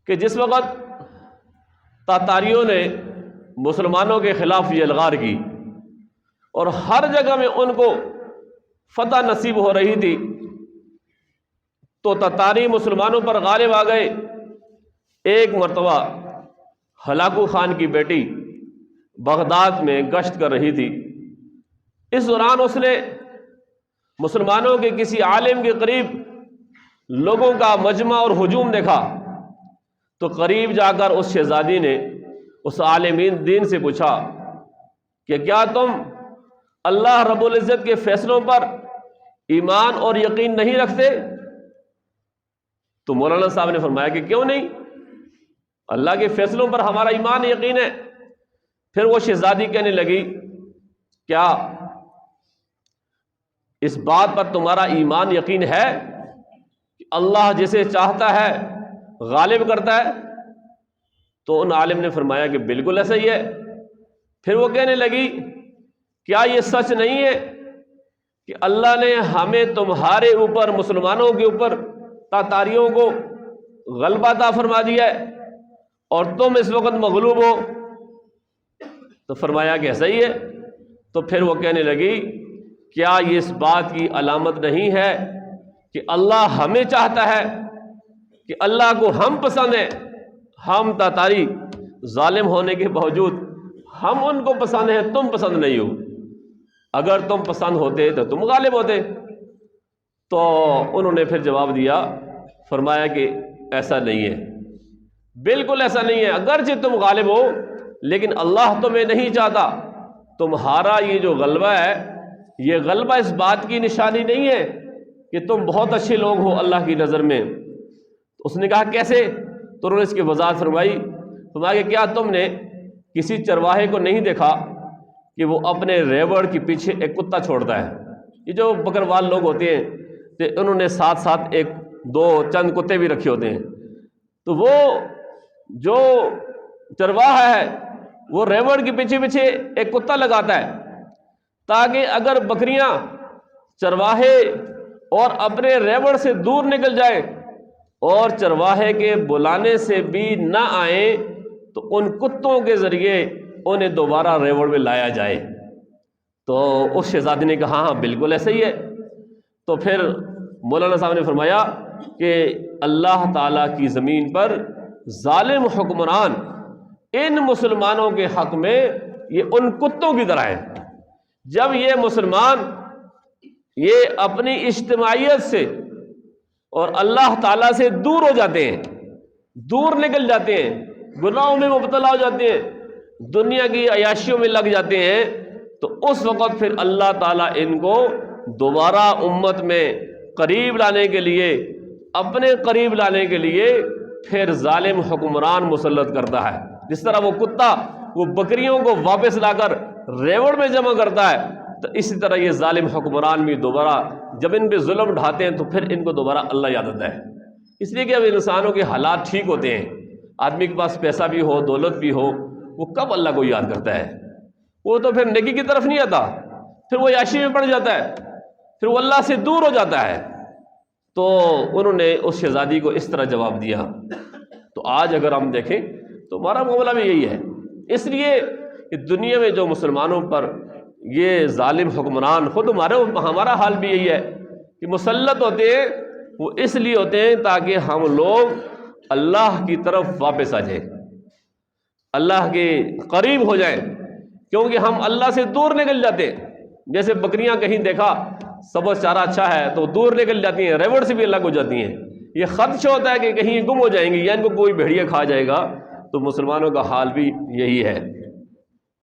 کہ جس وقت تاتاریوں نے مسلمانوں کے خلاف یہ الغار کی اور ہر جگہ میں ان کو فتح نصیب ہو رہی تھی، تو تاتاری مسلمانوں پر غالب آ گئے۔ ایک مرتبہ ہلاکو خان کی بیٹی بغداد میں گشت کر رہی تھی، اس دوران اس نے مسلمانوں کے کسی عالم کے قریب لوگوں کا مجمع اور ہجوم دیکھا، تو قریب جا کر اس شہزادی نے اس عالم دین سے پوچھا کہ کیا تم اللہ رب العزت کے فیصلوں پر ایمان اور یقین نہیں رکھتے؟ تو مولانا صاحب نے فرمایا کہ کیوں نہیں، اللہ کے فیصلوں پر ہمارا ایمان یقین ہے۔ پھر وہ شہزادی کہنے لگی کیا اس بات پر تمہارا ایمان یقین ہے کہ اللہ جسے چاہتا ہے غالب کرتا ہے؟ تو ان عالم نے فرمایا کہ بالکل ایسا ہی ہے۔ پھر وہ کہنے لگی کیا یہ سچ نہیں ہے کہ اللہ نے ہمیں تمہارے اوپر، مسلمانوں کے اوپر، تاتاریوں کو غلبہ عطا فرما دیا ہے اور تم اس وقت مغلوب ہو؟ تو فرمایا کہ ایسا ہی ہے۔ تو پھر وہ کہنے لگی کیا یہ اس بات کی علامت نہیں ہے کہ اللہ ہمیں چاہتا ہے، کہ اللہ کو ہم پسند ہیں، ہم تاتاری ظالم ہونے کے باوجود ہم ان کو پسند ہیں، تم پسند نہیں ہو، اگر تم پسند ہوتے تو تم غالب ہوتے۔ تو انہوں نے پھر جواب دیا، فرمایا کہ ایسا نہیں ہے، بالکل ایسا نہیں ہے، اگرچہ تم غالب ہو لیکن اللہ تمہیں نہیں چاہتا۔ تمہارا یہ جو غلبہ ہے، یہ غلبہ اس بات کی نشانی نہیں ہے کہ تم بہت اچھے لوگ ہو اللہ کی نظر میں۔ اس نے کہا کیسے؟ تو انہوں نے اس کی وضاحت فرمایا کہ کیا تم نے کسی چرواہے کو نہیں دیکھا کہ وہ اپنے ریوڑ کے پیچھے ایک کتا چھوڑتا ہے؟ یہ جو بکروال لوگ ہوتے ہیں تو انہوں نے ساتھ ساتھ ایک دو چند کتے بھی رکھے ہوتے ہیں، تو وہ جو چرواہا ہے وہ ریوڑ کے پیچھے پیچھے ایک کتا لگاتا ہے تاکہ اگر بکریاں چرواہے اور اپنے ریوڑ سے دور نکل جائیں اور چرواہے کے بلانے سے بھی نہ آئیں تو ان کتوں کے ذریعے انہیں دوبارہ ریوڑ میں لایا جائے۔ تو اس شہزادی نے کہا ہاں بالکل ایسا ہی ہے۔ تو پھر مولانا صاحب نے فرمایا کہ اللہ تعالیٰ کی زمین پر ظالم حکمران ان مسلمانوں کے حق میں یہ ان کتوں کی طرح ہیں۔ جب یہ مسلمان یہ اپنی اجتماعیت سے اور اللہ تعالیٰ سے دور ہو جاتے ہیں، دور نکل جاتے ہیں، گناہوں میں مبتلا ہو جاتے ہیں، دنیا کی عیاشیوں میں لگ جاتے ہیں، تو اس وقت پھر اللہ تعالیٰ ان کو دوبارہ امت میں قریب لانے کے لیے، اپنے قریب لانے کے لیے پھر ظالم حکمران مسلط کرتا ہے۔ جس طرح وہ کتا وہ بکریوں کو واپس لا کر ریوڑ میں جمع کرتا ہے، تو اسی طرح یہ ظالم حکمران بھی دوبارہ جب ان پہ ظلم ڈھاتے ہیں تو پھر ان کو دوبارہ اللہ یاد آتا ہے۔ اس لیے کہ اب انسانوں کے حالات ٹھیک ہوتے ہیں، آدمی کے پاس پیسہ بھی ہو، دولت بھی ہو، وہ کب اللہ کو یاد کرتا ہے؟ وہ تو پھر نیکی کی طرف نہیں آتا، پھر وہ عیاشی میں پڑ جاتا ہے، پھر وہ اللہ سے دور ہو جاتا ہے۔ تو انہوں نے اس شہزادی کو اس طرح جواب دیا۔ تو آج اگر ہم دیکھیں تو ہمارا معاملہ بھی یہی ہے۔ اس لیے کہ دنیا میں جو مسلمانوں پر یہ ظالم حکمران، خود ہمارا حال بھی یہی ہے کہ مسلط ہوتے ہیں، وہ اس لیے ہوتے ہیں تاکہ ہم لوگ اللہ کی طرف واپس آ جائیں، اللہ کے قریب ہو جائیں، کیونکہ ہم اللہ سے دور نکل جاتے ہیں۔ جیسے بکریاں کہیں دیکھا سبز چارہ اچھا ہے تو دور نکل جاتی ہیں، ریوڑ سے بھی الگ ہو جاتی ہیں، یہ خدشہ ہوتا ہے کہ کہیں گم ہو جائیں گی یا ان کو کوئی بھیڑیا کھا جائے گا۔ تو مسلمانوں کا حال بھی یہی ہے۔